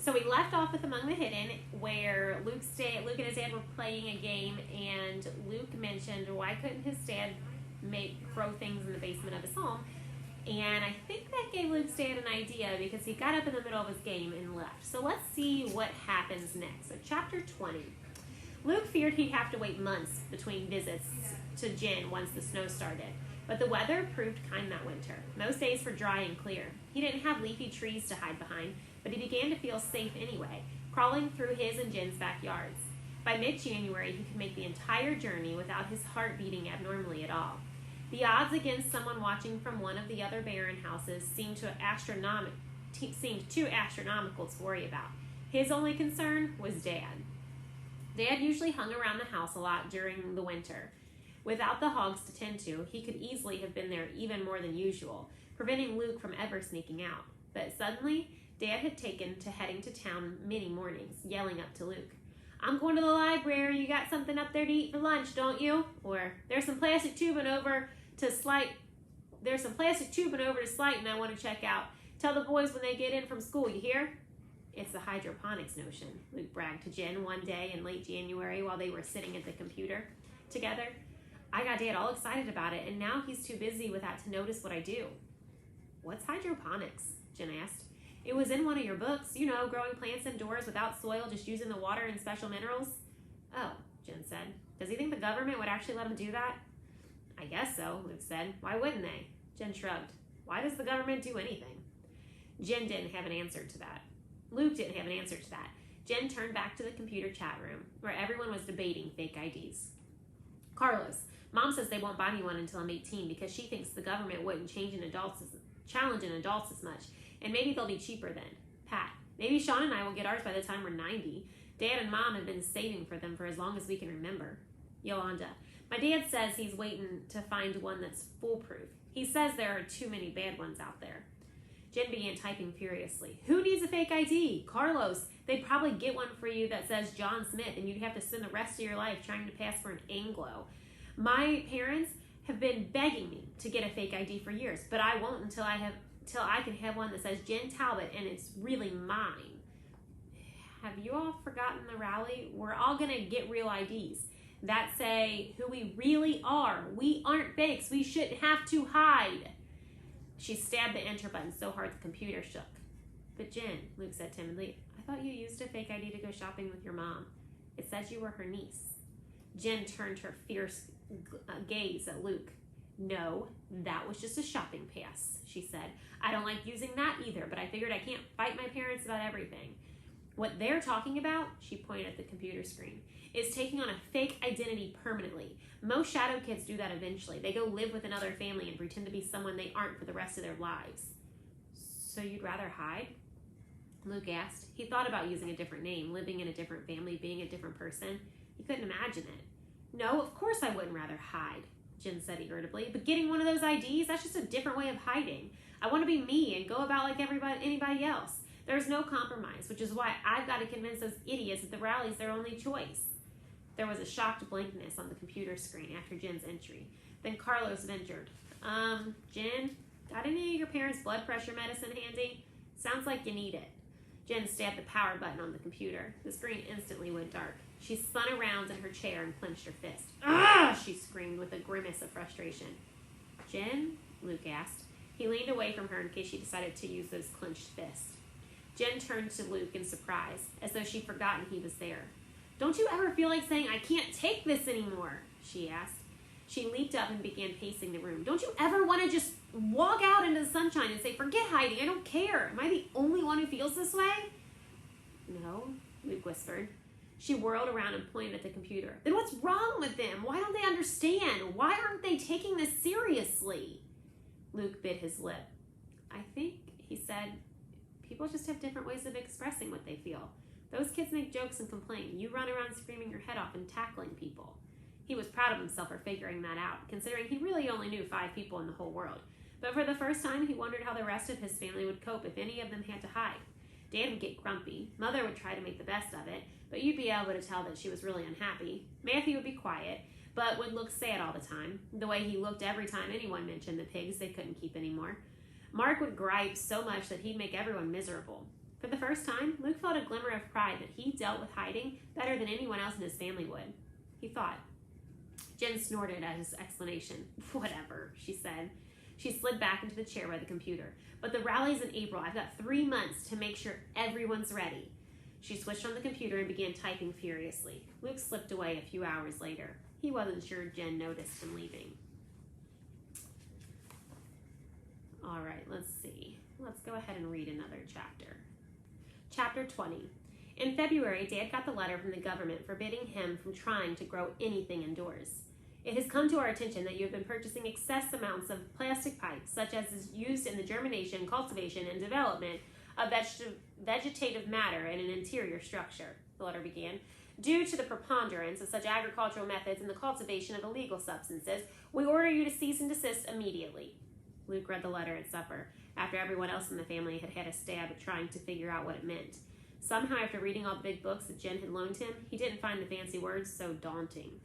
So we left off with Among the Hidden, where Luke and his dad were playing a game, and Luke mentioned why couldn't his dad throw things in the basement of his home. And I think that gave Luke's dad an idea because he got up in the middle of his game and left. So let's see what happens next. So chapter 20. Luke feared he'd have to wait months between visits to Jen once the snow started. But the weather proved kind that winter. Most days were dry and clear. He didn't have leafy trees to hide behind, but he began to feel safe anyway, crawling through his and Jen's backyards. By mid-January, he could make the entire journey without his heart beating abnormally at all. The odds against someone watching from one of the other Barron houses seemed too astronomical to worry about. His only concern was Dad. Dad usually hung around the house a lot during the winter. Without the hogs to tend to, he could easily have been there even more than usual, preventing Luke from ever sneaking out. But suddenly, Dad had taken to heading to town many mornings, yelling up to Luke, "I'm going to the library. You got something up there to eat for lunch, don't you?" Or, "There's some plastic tubing over to Slight and I want to check out. Tell the boys when they get in from school, you hear?" "It's the hydroponics notion," Luke bragged to Jen one day in late January while they were sitting at the computer together. "I got Dad all excited about it, and now he's too busy with that to notice what I do." "What's hydroponics?" Jen asked. "It was in one of your books, growing plants indoors without soil, just using the water and special minerals." "Oh," Jen said. "Does he think the government would actually let him do that?" "I guess so," Luke said. "Why wouldn't they?" Jen shrugged. "Why does the government do anything?" Jen didn't have an answer to that. Luke didn't have an answer to that. Jen turned back to the computer chat room, where everyone was debating fake IDs. "Carlos, Mom says they won't buy me one until I'm 18 because she thinks the government wouldn't challenge in adults as much, and maybe they'll be cheaper then. Pat, maybe Sean and I will get ours by the time we're 90. Dad and Mom have been saving for them for as long as we can remember." Yolanda, "My dad says he's waiting to find one that's foolproof. He says there are too many bad ones out there." Jen began typing furiously. "Who needs a fake ID? Carlos, they'd probably get one for you that says John Smith, and you'd have to spend the rest of your life trying to pass for an Anglo. My parents have been begging me to get a fake ID for years, but I won't until I can have one that says Jen Talbot and it's really mine." Have you all forgotten the rally? We're all going to get real IDs that say who we really are. We aren't fakes. We shouldn't have to hide. She stabbed the enter button so hard the computer shook. "But Jen," Luke said timidly, "I thought you used a fake ID to go shopping with your mom. It says you were her niece." Jen turned her fierce gaze at Luke. "No, that was just a shopping pass," she said. "I don't like using that either, but I figured I can't fight my parents about everything. What they're talking about," she pointed at the computer screen, "is taking on a fake identity permanently. Most shadow kids do that eventually. They go live with another family and pretend to be someone they aren't for the rest of their lives." "So you'd rather hide?" Luke asked. He thought about using a different name, living in a different family, being a different person. He couldn't imagine it. "No, of course I wouldn't rather hide," Jen said irritably. "But getting one of those IDs, that's just a different way of hiding. I want to be me and go about like anybody else. There's no compromise, which is why I've got to convince those idiots that the rally's their only choice." There was a shocked blankness on the computer screen after Jen's entry. Then Carlos ventured. Jen, got any of your parents' blood pressure medicine handy? Sounds like you need it." Jen stabbed the power button on the computer. The screen instantly went dark. She spun around in her chair and clenched her fist. "Ah!" she screamed with a grimace of frustration. "Jen?" Luke asked. He leaned away from her in case she decided to use those clenched fists. Jen turned to Luke in surprise, as though she'd forgotten he was there. "Don't you ever feel like saying, 'I can't take this anymore'?" she asked. She leaped up and began pacing the room. "Don't you ever want to just walk out into the sunshine and say, 'Forget hiding, I don't care'? Am I the only one who feels this way?" "No," Luke whispered. She whirled around and pointed at the computer. "Then what's wrong with them? Why don't they understand? Why aren't they taking this seriously?" Luke bit his lip. "I think," he said, "people just have different ways of expressing what they feel. Those kids make jokes and complain. You run around screaming your head off and tackling people." He was proud of himself for figuring that out, considering he really only knew 5 people in the whole world. But for the first time, he wondered how the rest of his family would cope if any of them had to hide. Dad would get grumpy. Mother would try to make the best of it, but you'd be able to tell that she was really unhappy. Matthew would be quiet, but would look sad all the time, the way he looked every time anyone mentioned the pigs they couldn't keep anymore. Mark would gripe so much that he'd make everyone miserable. For the first time, Luke felt a glimmer of pride that he dealt with hiding better than anyone else in his family would. He thought. Jen snorted at his explanation. Whatever, she said. She slid back into the chair by the computer. But the rally's in April. I've got 3 months to make sure everyone's ready. She switched on the computer and began typing furiously. Luke slipped away a few hours later. He wasn't sure Jen noticed him leaving. All right, let's see. Let's go ahead and read another chapter. Chapter 20. In February, Dad got the letter from the government forbidding him from trying to grow anything indoors. It has come to our attention that you have been purchasing excess amounts of plastic pipes, such as is used in the germination, cultivation, and development of vegetative matter in an interior structure, the letter began. Due to the preponderance of such agricultural methods in the cultivation of illegal substances, we order you to cease and desist immediately. Luke read the letter at supper, after everyone else in the family had had a stab at trying to figure out what it meant. Somehow, after reading all the big books that Jen had loaned him, he didn't find the fancy words so daunting.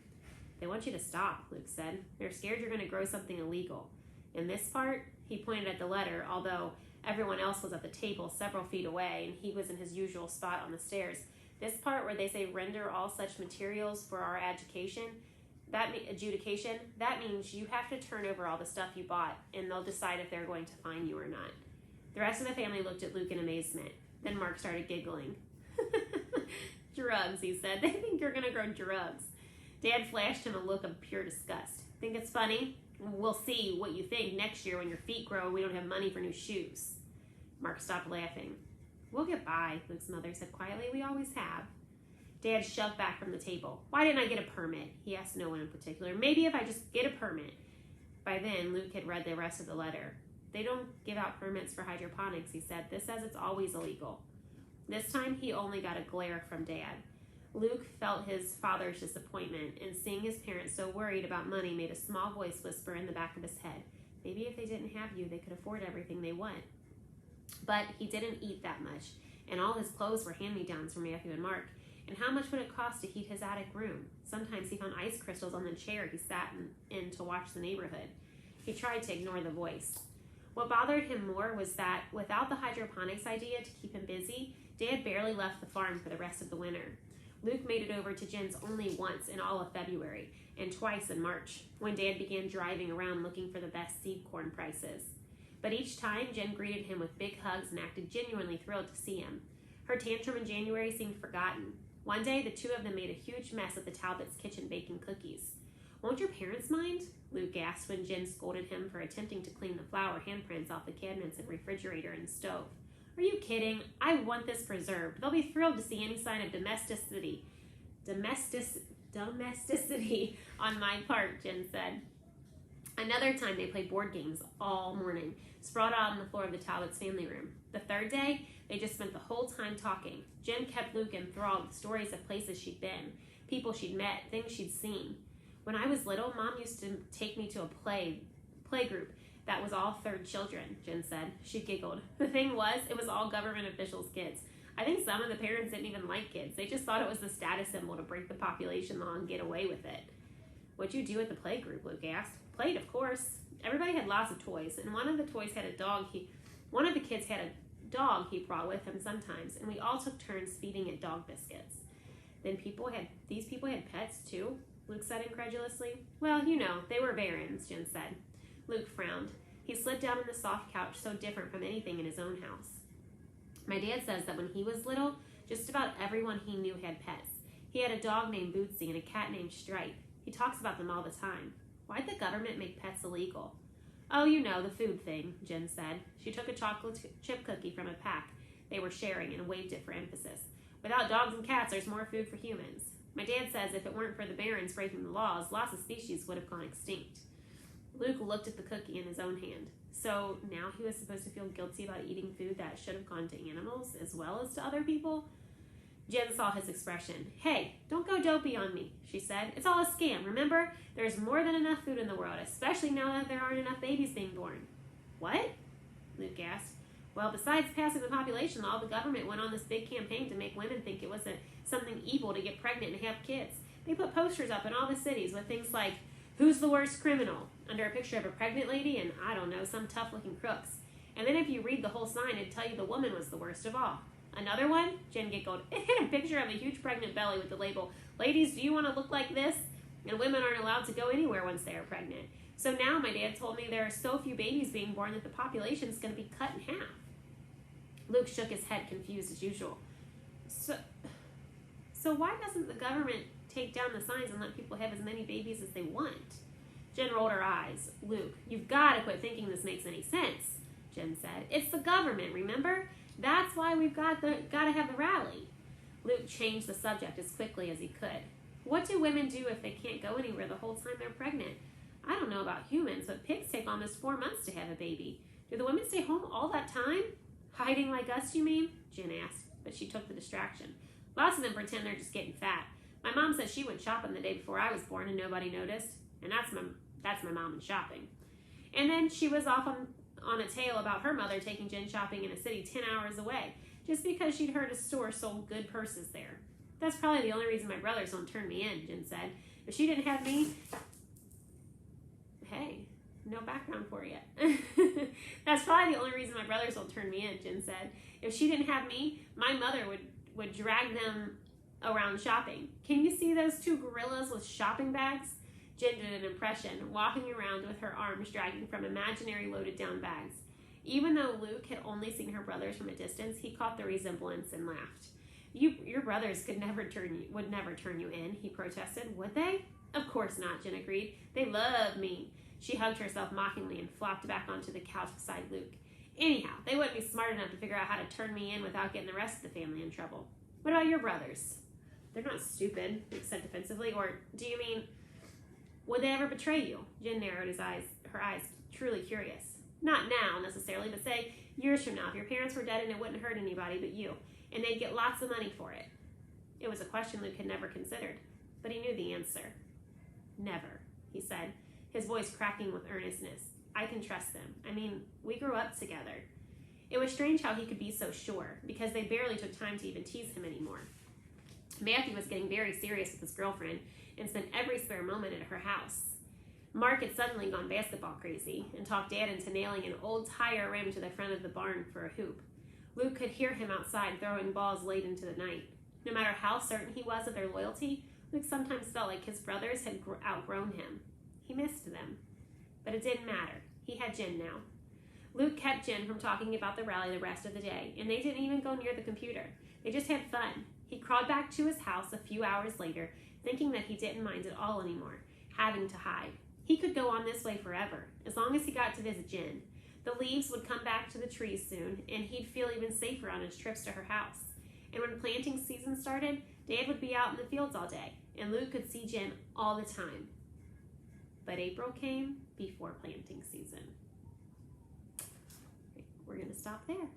They want you to stop, Luke said. They're scared you're going to grow something illegal. In this part, he pointed at the letter, although everyone else was at the table several feet away and he was in his usual spot on the stairs. This part where they say render all such materials for our adjudication, that means you have to turn over all the stuff you bought and they'll decide if they're going to fine you or not. The rest of the family looked at Luke in amazement. Then Mark started giggling. Drugs, he said. They think you're going to grow drugs. Dad flashed him a look of pure disgust. Think it's funny? We'll see what you think next year when your feet grow and we don't have money for new shoes. Mark stopped laughing. We'll get by, Luke's mother said quietly. We always have. Dad shoved back from the table. Why didn't I get a permit? He asked no one in particular. Maybe if I just get a permit. By then, Luke had read the rest of the letter. They don't give out permits for hydroponics, he said. This says it's always illegal. This time, he only got a glare from Dad. Luke felt his father's disappointment, and seeing his parents so worried about money made a small voice whisper in the back of his head. Maybe if they didn't have you, they could afford everything they want. But he didn't eat that much, and all his clothes were hand-me-downs from Matthew and Mark. And how much would it cost to heat his attic room? Sometimes he found ice crystals on the chair he sat in to watch the neighborhood. He tried to ignore the voice. What bothered him more was that without the hydroponics idea to keep him busy, Dad barely left the farm for the rest of the winter. Luke made it over to Jen's only once in all of February, and twice in March, when Dad began driving around looking for the best seed corn prices. But each time, Jen greeted him with big hugs and acted genuinely thrilled to see him. Her tantrum in January seemed forgotten. One day, the two of them made a huge mess at the Talbots' kitchen baking cookies. Won't your parents mind? Luke asked when Jen scolded him for attempting to clean the flour handprints off the cabinets and refrigerator and stove. Are you kidding? I want this preserved. They'll be thrilled to see any sign of domesticity on my part, Jen said. Another time they played board games all morning, sprawled out on the floor of the Talbots' family room. The third day, they just spent the whole time talking. Jen kept Luke enthralled with stories of places she'd been, people she'd met, things she'd seen. When I was little, Mom used to take me to a play group that was all third children, Jen said. She giggled. The thing was, it was all government officials' kids. I think some of the parents didn't even like kids. They just thought it was the status symbol to break the population law and get away with it. What'd you do at the play group? Luke asked. Played, of course. Everybody had lots of toys, and one of the toys had a dog. One of the kids had a dog he brought with him sometimes, and we all took turns feeding it dog biscuits. Then these people had pets too? Luke said incredulously. Well, you know, they were barons, Jen said. Luke frowned. He slid down on the soft couch, so different from anything in his own house. My dad says that when he was little, just about everyone he knew had pets. He had a dog named Bootsy and a cat named Stripe. He talks about them all the time. Why'd the government make pets illegal? Oh, you know, the food thing, Jen said. She took a chocolate chip cookie from a pack they were sharing and waved it for emphasis. Without dogs and cats, there's more food for humans. My dad says if it weren't for the barons breaking the laws, lots of species would have gone extinct. Luke looked at the cookie in his own hand. So now he was supposed to feel guilty about eating food that should have gone to animals as well as to other people? Jen saw his expression. Hey, don't go dopey on me, she said. It's all a scam, remember? There's more than enough food in the world, especially now that there aren't enough babies being born. What? Luke asked. Well, besides passing the population law, the government went on this big campaign to make women think it wasn't something evil to get pregnant and have kids. They put posters up in all the cities with things like, who's the worst criminal? Under a picture of a pregnant lady and, I don't know, some tough-looking crooks. And then if you read the whole sign, it'd tell you the woman was the worst of all. Another one? Jen giggled. It had a picture of a huge pregnant belly with the label, "Ladies, do you want to look like this?" And women aren't allowed to go anywhere once they are pregnant. So now my dad told me there are so few babies being born that the population is going to be cut in half. Luke shook his head, confused as usual. So why doesn't the government take down the signs and let people have as many babies as they want? Jen rolled her eyes. Luke, you've got to quit thinking this makes any sense, Jen said. It's the government, remember? That's why we've got to have the rally. Luke changed the subject as quickly as he could. What do women do if they can't go anywhere the whole time they're pregnant? I don't know about humans, but pigs take almost 4 months to have a baby. Do the women stay home all that time? Hiding like us, you mean? Jen asked, but she took the distraction. Lots of them pretend they're just getting fat. My mom said she went shopping the day before I was born and nobody noticed. And that's my mom and shopping. And then she was off on a tale about her mother taking Jen shopping in a city 10 hours away, just because she'd heard a store sold good purses there. That's probably the only reason my brothers don't turn me in, Jen said. If she didn't have me... Hey, no background for you. That's probably the only reason my brothers don't turn me in, Jen said. If she didn't have me, my mother would drag them around shopping. Can you see those two gorillas with shopping bags? Jen did an impression, walking around with her arms dragging from imaginary loaded down bags. Even though Luke had only seen her brothers from a distance, he caught the resemblance and laughed. Your brothers would never turn you in, he protested. Would they? Of course not, Jen agreed. They love me. She hugged herself mockingly and flopped back onto the couch beside Luke. Anyhow, they wouldn't be smart enough to figure out how to turn me in without getting the rest of the family in trouble. What about your brothers? They're not stupid, Luke said defensively. Or do you mean, would they ever betray you? Jen narrowed her eyes, truly curious. Not now, necessarily, but say years from now, if your parents were dead and it wouldn't hurt anybody but you, and they'd get lots of money for it. It was a question Luke had never considered, but he knew the answer. Never, he said, his voice cracking with earnestness. I can trust them. I mean, we grew up together. It was strange how he could be so sure, because they barely took time to even tease him anymore. Matthew was getting very serious with his girlfriend and spent every spare moment at her house. Mark had suddenly gone basketball crazy and talked Dad into nailing an old tire rim to the front of the barn for a hoop. Luke could hear him outside throwing balls late into the night. No matter how certain he was of their loyalty, Luke sometimes felt like his brothers had outgrown him. He missed them. But it didn't matter. He had Jen now. Luke kept Jen from talking about the rally the rest of the day, and they didn't even go near the computer. They just had fun. He crawled back to his house a few hours later, thinking that he didn't mind at all anymore, having to hide. He could go on this way forever, as long as he got to visit Jen. The leaves would come back to the trees soon, and he'd feel even safer on his trips to her house. And when planting season started, Dad would be out in the fields all day, and Luke could see Jen all the time. But April came before planting season. We're going to stop there.